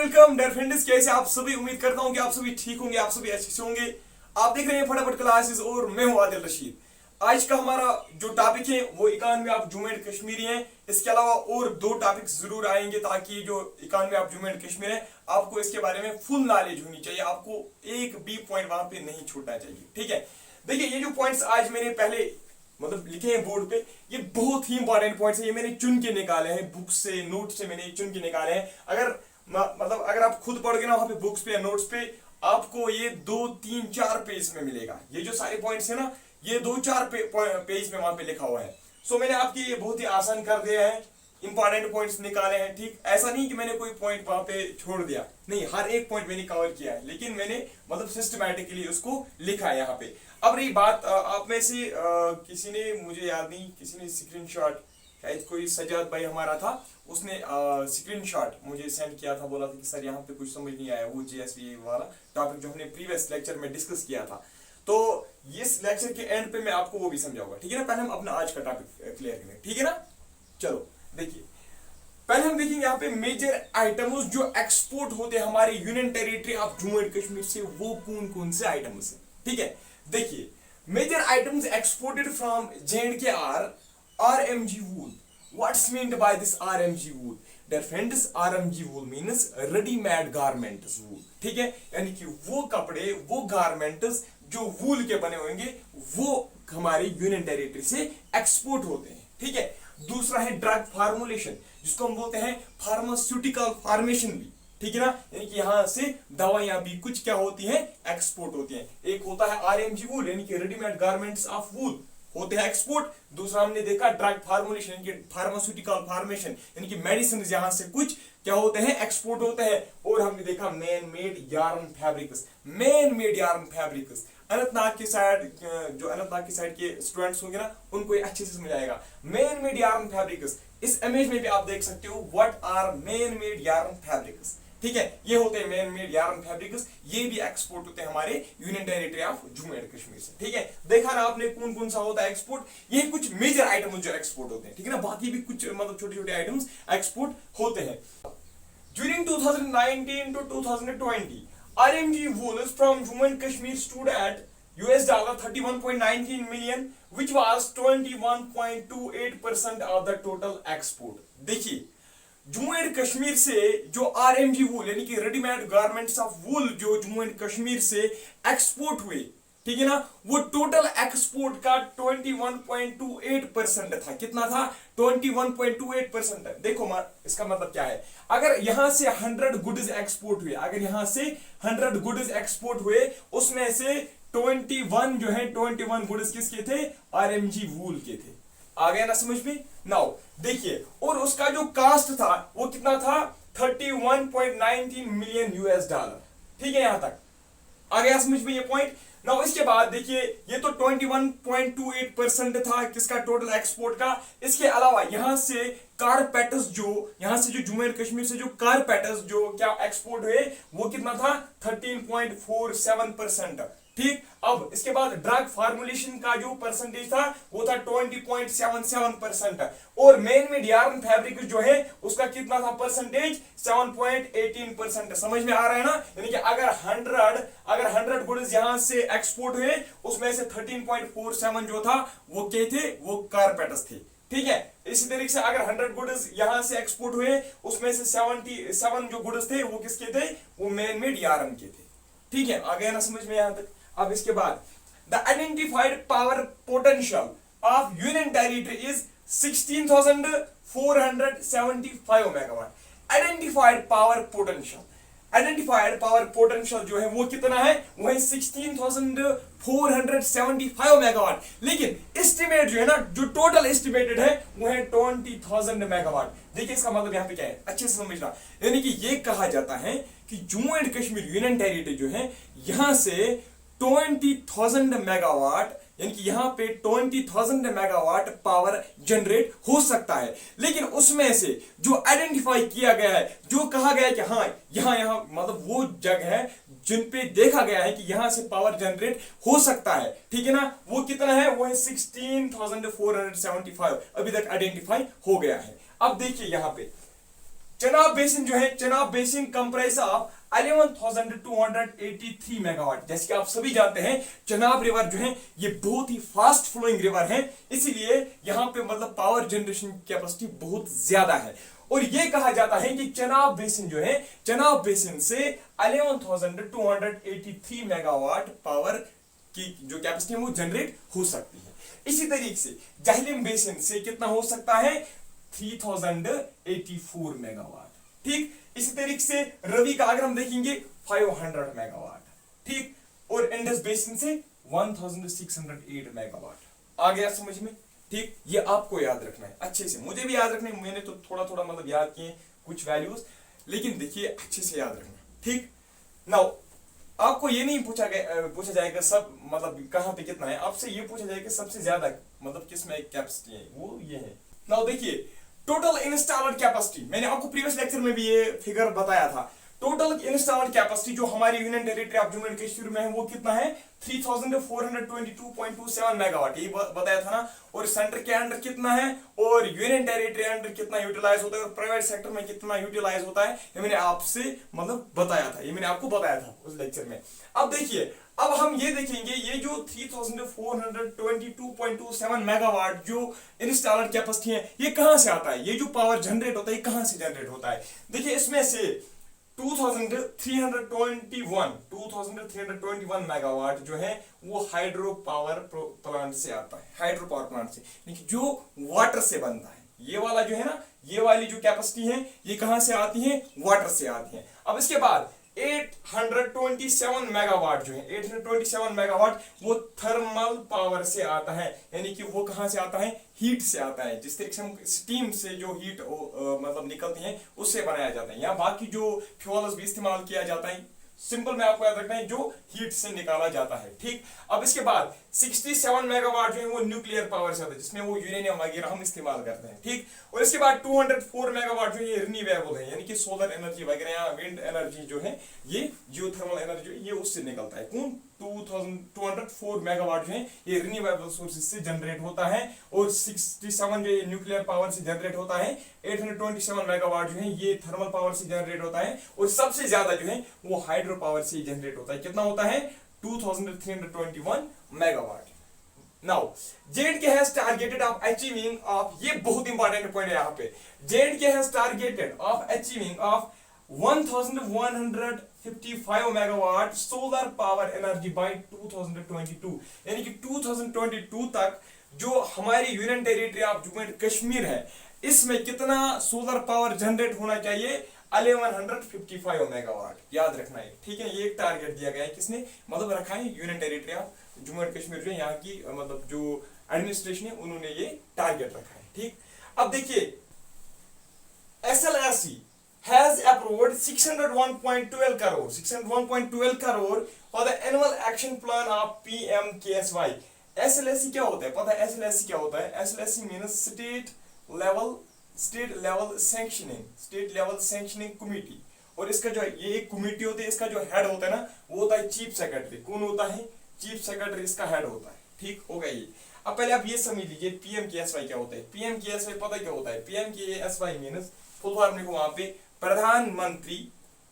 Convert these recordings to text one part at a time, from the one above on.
Welcome dear friends, कैसे आप सभी। उम्मीद करता हूं कि आप सभी ठीक होंगे, आप सभी अच्छे से होंगे। आप देख रहे हैं फटाफट क्लासेस और मैं हूं आदिल रशीद। आज का हमारा जो टॉपिक है वो economy of Jammu and Kashmir है। इसके अलावा और दो टॉपिक्स जरूर आएंगे ताकि जो economy of Jammu and Kashmir है आपको इसके बारे में फुल नॉलेज होनी चाहिए, आपको एक भी पॉइंट वहां पे नहीं छूटना चाहिए। ठीक है, देखिए ये जो पॉइंट्स आज मैंने पहले लिखे हैं बोर्ड पे, ये बहुत ही इंपॉर्टेंट पॉइंट्स है। ये मैंने चुन के निकाले हैं, बुक से नोट से मैंने चुन के निकाले हैं। अगर आप खुद पढ़ोगे ना वहां पे बुक्स पे या नोट्स पे, आपको ये 2-3-4 पेज में मिलेगा। ये जो सारे पॉइंट्स है ना, ये 2-4 पेज में वहां पे लिखा हुआ है। सो मैंने आपके ये बहुत ही आसान कर दिया है, इंपॉर्टेंट पॉइंट्स निकाले हैं। ठीक, ऐसा नहीं कि मैंने कोई पॉइंट वहां पे छोड़ दिया, नहीं, हर एक पॉइंट मैंने कवर किया है, लेकिन मैंने सिस्टमैटिकली उसको लिखा है यहाँ पे। अब रही बात, आप में से किसी ने, मुझे याद नहीं, किसी ने स्क्रीनशॉट, शायद कोई सजाद भाई हमारा था, उसने स्क्रीनशॉट मुझे सेंड किया था, बोला था कि सर यहाँ पे कुछ समझ नहीं आया, वो जीएसवी वाला टॉपिक जो हमने प्रीवियस लेक्चर में डिस्कस किया था। तो इस लेक्चर के एंड पे मैं आपको वो भी समझाऊंगा। ठीक है ना, पहले हम अपना आज का टॉपिक क्लियर करें। ठीक है ना, चलो देखिए, पहले हम देखेंगे यहाँ पे मेजर आइटम्स जो एक्सपोर्ट होते हैं हमारे union territory of Jammu and Kashmir से, वो कौन कौन से आइटम्स है। ठीक है, देखिए major items exported from J&K are RMG wool. What's meant by this RMG wool? Dear friends, RMG wool means ready-made garments wool. ठीक है, यानी कि वो कपड़े, वो गारमेंट्स जो वूल के बने होंगे वो हमारे यूनियन टेरिटरी से एक्सपोर्ट होते हैं। ठीक है, दूसरा है ड्रग फार्मुलेशन, जिसको हम बोलते हैं फार्मास्यूटिकल फार्मेशन भी। ठीक है ना, यानी कि यहाँ से दवाइयां भी कुछ क्या होती हैं, एक्सपोर्ट होती हैं। एक होता है RMG वूल, यानी कि रेडीमेड गारमेंट्स ऑफ वूल होते हैं एक्सपोर्ट। दूसरा हमने देखा ड्रग फार्मुलेशन, यानी कि फार्मास्यूटिकल फार्मेशन, यानी कि मेडिसिन यहाँ से कुछ क्या होते हैं, एक्सपोर्ट होते हैं। और हमने देखा man made yarn fabrics, man made yarn fabrics. Anantnag की साइड, जो अनंतनाग की साइड के स्टूडेंट्स होंगे ना, उनको ये अच्छे से समझ आएगा। मैन मेड यार्न फैब्रिक्स, इस इमेज में भी आप देख सकते हो, what are man made yarn fabrics. ठीक है, ये होते हैं मैन मेड यार्न फैब्रिक्स, ये भी एक्सपोर्ट होते हैं हमारे union territory of Jammu and Kashmir से। ठीक है, देखा ना आपने कौन कौन सा होता है एक्सपोर्ट, ये कुछ मेजर आइटम्स जो एक्सपोर्ट होते हैं। ठीक है ना, बाकी भी कुछ छोटे छोटे आइटम्स एक्सपोर्ट होते हैं। During 2019 to 2020, RMG wools from Jammu and Kashmir stood at $31.19 million, which was 21.28% of the total export. देखिए, जम्मू एंड कश्मीर से जो RMG वूल यानी कि रेडीमेड गारमेंट्स ऑफ वूल जो जम्मू एंड कश्मीर से एक्सपोर्ट हुए, ठीक है ना, वो टोटल एक्सपोर्ट का 21.28% था। कितना था, 21.28%। देखो इसका मतलब क्या है, अगर यहां से 100 गुड्स एक्सपोर्ट हुए, अगर यहां से 100 गुड्स एक्सपोर्ट हुए, उसमें से 21 जो है 21 गुड्स किसके थे, RMG वूल के थे। आ गया ना समझ में। नाउ देखिए, और उसका जो कास्ट था वो कितना था, $31.19 मिलियन। ठीक है, यहां तक आ गया समझ में ये पॉइंट। नाउ इसके बाद देखिए, ये तो 21.28% था किसका, टोटल एक्सपोर्ट का। इसके अलावा यहां से कारपेटस, जो यहां से जो जम्मू एंड कश्मीर से जो कारपेटस जो क्या एक्सपोर्ट हुए, वो कितना था, 13.47%। ठीक, अब इसके बाद ड्रग फार्मुलेशन का जो परसेंटेज था वो था 20.77%। और मैन मेड यार्न फैब्रिक जो है उसका कितना था परसेंटेज, 7.18%। समझ में आ रहा है ना, यानी कि अगर 100 गुड्स यहां से एक्सपोर्ट हुए, उसमें से 13.47 जो था वो क्या थे, वो कारपेटस थे। ठीक है, इसी तरीके से अगर 100 गुड्स यहां से एक्सपोर्ट हुए, उसमें से 77 जो गुड्स थे वो किसके थे, वो मैन मेड यार्न के थे। ठीक है, आ गया ना समझ में यहां तक। अब इसके बाद the identified power potential of union territory is 16,475 megawatt. Identified power potential जो है वो कितना है, वो है 16,475 मेगावाट। लेकिन एस्टिमेट जो है ना, जो टोटल एस्टिमेटेड है वो है 20,000 मेगावाट। देखिए इसका मतलब यहाँ पे क्या है, अच्छे से समझना। यानी कि ये कहा जाता है कि Jammu and Kashmir union territory जो है, यहां से 20,000 मेगावाट, यानी कि यहां पे 20,000 मेगावाट पावर जनरेट हो सकता है। लेकिन उसमें से जो आइडेंटिफाई किया गया है, जो कहा गया है कि हाँ यहां वो जगह है जिन पे देखा गया है कि यहां से पावर जनरेट हो सकता है। ठीक है ना, वो कितना है, वो है 16,475 अभी तक आइडेंटिफाई हो गया है। अब देखिए यहां पे चनाब बेसिन जो है, Chenab basin comprise of 11,283 megawatt. जैसे कि आप सभी जानते हैं चनाब रिवर जो है ये बहुत ही फास्ट फ्लोइंग रिवर है, इसीलिए यहाँ पे मतलब पावर जनरेशन कैपेसिटी बहुत ज्यादा है। और ये कहा जाता है कि चनाब बेसिन जो है, चनाब बेसिन से 11,283 मेगावाट पावर की जो कैपेसिटी है वो जनरेट हो सकती है। इसी तरीके से जहलिम बेसिन से कितना हो सकता है, 3084 मेगावाट। ठीक, इसी तरीके से रवि का अगर हम देखेंगे 500 मेगावाट। ठीक, और इंडस बेसिन से 1608 मेगावाट। आ गया समझ में? ठीक, ये आपको याद रखना है अच्छे से, मुझे भी याद रखना है, मैंने तो थोड़ा थोड़ा मतलब याद किए कुछ वैल्यूज, लेकिन देखिए अच्छे से याद रखना। ठीक, नाउ आपको ये नहीं पूछा जाएगा सब मतलब कहां पे कितना है, आपसे ये पूछा जाएगा सबसे ज्यादा मतलब किस में कैपेसिटी है, वो ये है। नाउ देखिए टोटल इंस्टॉल्ड कैपेसिटी, मैंने आपको प्रीवियस लेक्चर में भी ये फिगर बताया था। टोटल इंस्टॉल्ड कैपेसिटी जो हमारी union territory of Jammu and Kashmir में है वो कितना है, 3422.27 मेगावाट, ये बताया था ना। और सेंटर के अंडर कितना है और यूनियन टेरिटरी अंडर कितना यूटिलाइज होता है और प्राइवेट सेक्टर में कितना यूटिलाइज होता है, ये मैंने आपसे मतलब बताया था, ये मैंने आपको बताया था उस लेक्चर में। अब देखिए, अब हम ये देखेंगे ये जो 3422.27 मेगावाट जो इंस्टॉल्ड कैपेसिटी है ये कहां से आता है, ये जो पावर जनरेट होता है कहां से जनरेट होता है। देखिए इसमें से 2321 मेगावाट जो है वो हाइड्रो पावर प्लांट से आता है, हाइड्रो पावर प्लांट से, जो वाटर से बनता है। ये वाला जो है ना, ये वाली जो कैपेसिटी है ये कहां से आती है, वाटर से आती है। अब इसके बाद 827 मेगावाट जो है, 827 मेगावाट वो थर्मल पावर से आता है, यानी कि वो कहां से आता है, हीट से आता है। जिस तरीके से हम स्टीम से जो हीट मतलब निकलती है उससे बनाया जाता है, या बाकी जो फ्यूल्स भी इस्तेमाल किया जाता है, सिंपल में आपको याद रखना है जो हीट से निकाला जाता है। ठीक, अब इसके बाद 67 मेगावाट जो है वो न्यूक्लियर पावर से आता है, जिसमें वो यूरेनियम वगैरह हम इस्तेमाल करते हैं। ठीक, और इसके बाद 204 मेगावाट जो है रिन्यूएबल है, यानी कि सोलर एनर्जी वगैरह या विंड एनर्जी जो है ये जियोथर्मल एनर्जी ये उससे निकलता है। कौन, 204 मेगावाट जो है ये रिन्यूएबल सोर्सेज से जनरेट होता है, और 67 जो ये न्यूक्लियर पावर से जनरेट होता है, 827 मेगावाट जो है ये थर्मल पावर से जनरेट होता है, और सबसे ज्यादा जो है वो हाइड्रो पावर से जनरेट होता है। कितना होता है, 2321 megawatt. Now J&K has targeted of achieving of, ये बहुत इंपॉर्टेंट पॉइंट है यहाँ पे, J&K has targeted of achieving of 1155 megawatt solar power energy by 2022, यानी कि 2022 तक जो हमारी union territory of Jammu and Kashmir है इसमें कितना सोलर पावर जनरेट होना चाहिए, 1155 मेगावाट। याद रखना है, ठीक है, ये एक टारगेट दिया गया है, किसने मतलब रखा है, union territory of Jammu and Kashmir जो यहाँ की मतलब जो एडमिनिस्ट्रेशन है उन्होंने ये टारगेट रखा है। ठीक, अब देखिए SLRC has approved 601.12 crore for the annual action plan of PMKSY। SLSC क्या होता है पता है, SLSC क्या होता है, SLSC means state level sanctioning committee, और इसका जो ये एक कमिटी होती है, इसका जो हेड होता है ना वो होता है चीफ सेक्रेटरी। कौन होता है, चीफ सेक्रेटरी इसका हेड होता है। ठीक हो गया ये। अब पहले आप ये समझ लीजिए PMKSY क्या होता है। PMKSY पता क्या होता है, PMKSY मीन्स फुल फॉर्म लिखो वहां पे, प्रधानमंत्री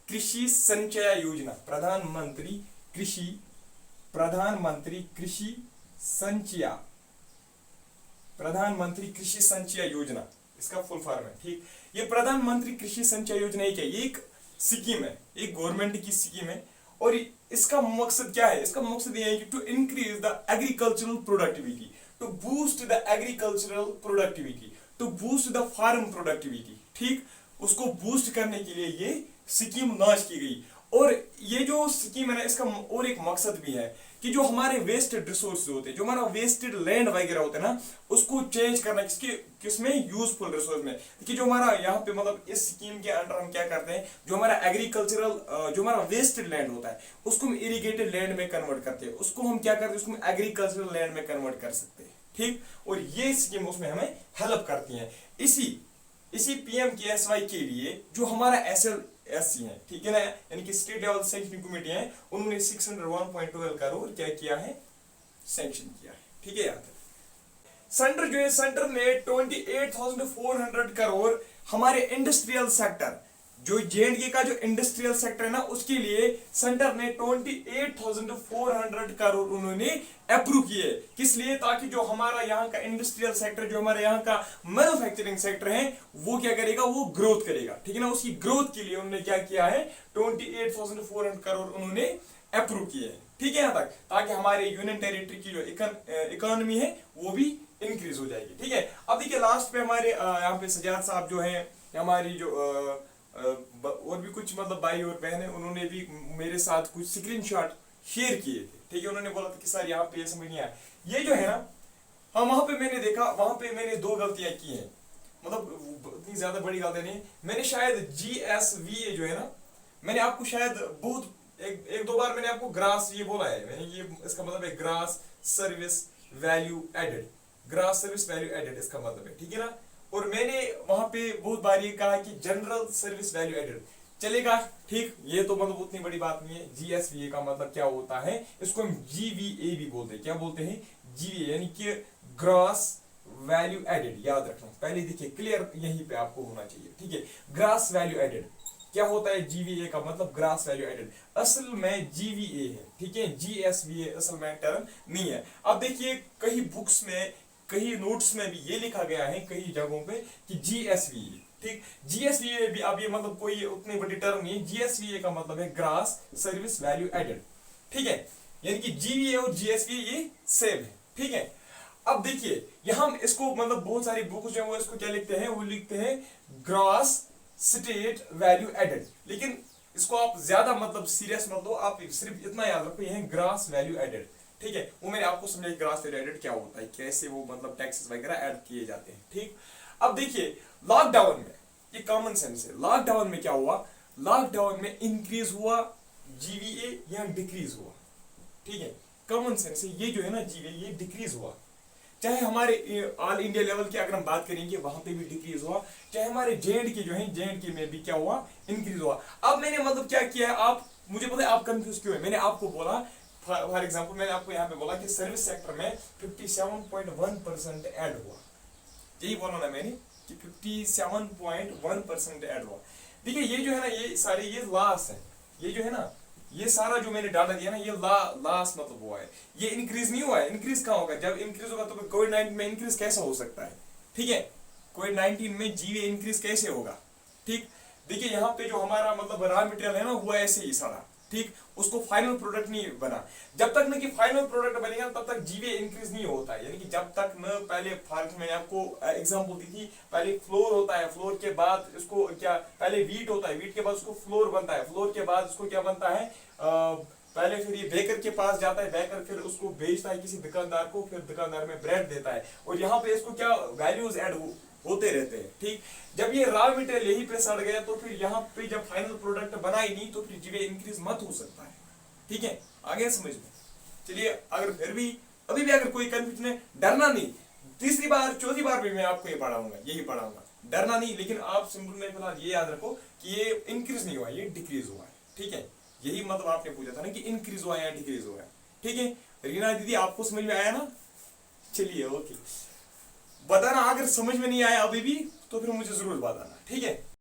कृषि संचय योजना, प्रधानमंत्री कृषि संचय योजना, इसका फुल फॉर्म है। ठीक, ये प्रधानमंत्री कृषि संचय योजना क्या है, ये एक स्कीम है, एक गवर्नमेंट की स्कीम है, और इसका मकसद क्या है, इसका मकसद ये है कि to increase the agricultural productivity, to boost the agricultural productivity, to boost the farm productivity. ठीक, उसको बूस्ट करने के लिए ये स्कीम लॉन्च की गई। और ये जो स्कीम है ना इसका और एक मकसद भी है कि जो हमारे वेस्टेड रिसोर्स होते हैं, जो हमारा वेस्टेड लैंड वगैरह होता है ना उसको चेंज करना, किसमें, यूजफुल रिसोर्स में। देखिए जो हमारा यहाँ पे मतलब इस स्कीम के अंडर हम क्या करते हैं, जो हमारा एग्रीकल्चरल जो हमारा वेस्टेड लैंड होता है उसको हम इरिगेटेड लैंड में कन्वर्ट करते हैं, उसको हम क्या करते हैं, उसको एग्रीकल्चरल लैंड में कन्वर्ट कर सकते हैं। ठीक, और ये स्कीम उसमें हमें हेल्प करती है। इसी PMKSY के लिए जो हमारा SLSC है, ठीक है ना, यानी कि स्टेट लेवल सैंक्शनिंग कमेटी है, उन्होंने 601.12 करोड़ क्या किया है, सैंक्शन किया है। ठीक है यार, सेंटर जो है, सेंटर ने 28,400 करोड़ हमारे इंडस्ट्रियल सेक्टर, जो जेएंडके का जो इंडस्ट्रियल सेक्टर है ना, उसके लिए सेंटर ने 28,400 करोड़ उन्होंने अप्रूव किए। किस लिए? ताकि जो हमारा यहाँ का इंडस्ट्रियल सेक्टर, जो हमारे यहाँ का मैन्युफैक्चरिंग सेक्टर है, वो क्या करेगा, वो ग्रोथ करेगा। ठीक है ना, उसकी ग्रोथ के लिए उन्होंने क्या किया है, 28,400 करोड़ उन्होंने अप्रूव किए हैं। ठीक है यहाँ तक, ताकि हमारे यूनियन टेरिटरी की जो इकोनॉमी है वो भी इंक्रीज हो जाएगी। ठीक है, अब देखिए लास्ट पे हमारे यहाँ पे सजाद साहब जो है, हमारी जो और भी कुछ मतलब भाई और बहन है, उन्होंने भी मेरे साथ कुछ स्क्रीनशॉट शेयर किए थे। ठीक है, उन्होंने बोला था कि सर यहाँ पे ये समझ नहीं आया, ये जो है ना, हाँ वहां पे मैंने देखा, वहां पे मैंने 2 गलतियां की हैं, मतलब इतनी ज्यादा बड़ी गलती नहीं। मैंने शायद GSVA जो है ना, मैंने आपको शायद बहुत एक दो बार मैंने आपको ग्रास ये बोला है, मैंने ये इसका मतलब है gross service value added, gross service value added इसका मतलब है। ठीक है ना, और मैंने वहां पे बहुत बार ये कहा कि जनरल सर्विस वैल्यू एडेड चलेगा। ठीक, ये तो मतलब उतनी बड़ी बात नहीं है। GSVA का मतलब क्या होता है, इसको हम GVA भी बोलते हैं। क्या बोलते हैं? GVA, यानी कि ग्रॉस वैल्यू एडेड। याद रखना, पहले देखिए क्लियर यहीं पे आपको होना चाहिए। ठीक है, ग्रॉस वैल्यू एडेड क्या होता है? GVA का मतलब ग्रॉस वैल्यू एडेड, असल में GVA है। ठीक है, GSVA असल में टर्म नहीं है। अब देखिए कई बुक्स में, कई नोट्स में भी ये लिखा गया है कई जगहों पे कि GSVA। ठीक, GSVA भी अब ये मतलब कोई उतनी बड़ी टर्म नहीं है। GSVA का मतलब है ग्रॉस सर्विस वैल्यू एडेड। ठीक है, यानी कि GVA और GSVA ये सेम है। ठीक है, अब देखिए यहां इसको मतलब बहुत सारी बुक्स जो है वो इसको क्या लिखते हैं, वो लिखते हैं ग्रॉस स्टेट वैल्यू एडेड, लेकिन इसको आप ज्यादा मतलब सीरियस मत लो, आप सिर्फ इतना याद रखो, ये है ग्रॉस वैल्यू एडेड। ठीक है, वो मैंने आपको समझाया ग्रॉस वैल्यू एडेड क्या होता है, कैसे वो मतलब टैक्सेस वगैरह ऐड किए जाते हैं। ठीक, अब देखिए लॉकडाउन में, ये कॉमन सेंस है, लॉकडाउन में क्या हुआ, लॉकडाउन में इंक्रीज हुआ GVA या डिक्रीज हुआ। ठीक है, कॉमन सेंस है, ये जो है ना GVA ये डिक्रीज हुआ। चाहे हमारे ऑल इंडिया लेवल की अगर हम बात करेंगे वहां पे भी डिक्रीज हुआ, चाहे हमारे जेएंडके जो है जेएंडके में भी क्या हुआ, इंक्रीज हुआ। अब मैंने मतलब क्या किया है, आप मुझे पता है आप कंफ्यूज क्यों है। मैंने आपको बोला फॉर एग्जांपल, मैंने आपको यहाँ पे बोला कि सर्विस सेक्टर में 57.1% ऐड हुआ, यही बोला ना मैंने कि 57.1% ऐड हुआ। देखिए ये जो है ना, ये सारे ये लॉस है, ये जो है ना, ये सारा जो मैंने डाटा दिया ना, ये लॉस मतलब हुआ है, ये इंक्रीज नहीं हुआ है। इंक्रीज कहाँ होगा, जब इंक्रीज होगा तो कोविड-19 में इंक्रीज कैसा हो सकता है? ठीक है, कोविड-19 में GVA इंक्रीज कैसे होगा? ठीक, देखिए यहाँ पे जो हमारा मतलब रॉ मटेरियल है ना, हुआ ऐसे ही सारा। ठीक, उसको फाइनल प्रोडक्ट नहीं बना, जब तक न कि फाइनल प्रोडक्ट बनेगा तब तक GVA इंक्रीज नहीं होता है। यानी कि जब तक न पहले फार्म में आपको एग्जांपल दी थी, पहले फ्लोर होता है, फ्लोर के बाद इसको क्या, पहले वीट होता है, वीट के बाद उसको फ्लोर बनता है, फ्लोर के बाद उसको क्या बनता है, पहले फिर ये बेकर के पास जाता है, बेकर फिर उसको बेचता है किसी दुकानदार को, फिर दुकानदार में ब्रेड देता है, और यहाँ पे इसको क्या वैल्यूज ऐड होते रहते हैं। ठीक, जब ये रॉ मटेरियल यहीं पे सड़ गया तो फिर यहाँ पे जब फाइनल प्रोडक्ट बना ही नहीं तो फिर GVA इंक्रीज मत हो सकता है। ठीक है, आगे समझ में। चलिए, अगर फिर भी अभी भी अगर कोई कंफ्यूजन है, डरना नहीं, तीसरी बार चौथी बार भी मैं आपको ये पढ़ाऊंगा, यही पढ़ाऊंगा, डरना नहीं। लेकिन आप सिंपल में फिलहाल ये याद रखो कि ये इंक्रीज नहीं हुआ, ये डिक्रीज हुआ है। ठीक है, यही मतलब आपने पूछा था ना कि इंक्रीज हुआ या डिक्रीज हुआ है। ठीक है, रीना दीदी आपको समझ में आया ना? चलिए ओके, बताना अगर समझ में नहीं आया अभी भी तो फिर मुझे जरूर बताना। ठीक है।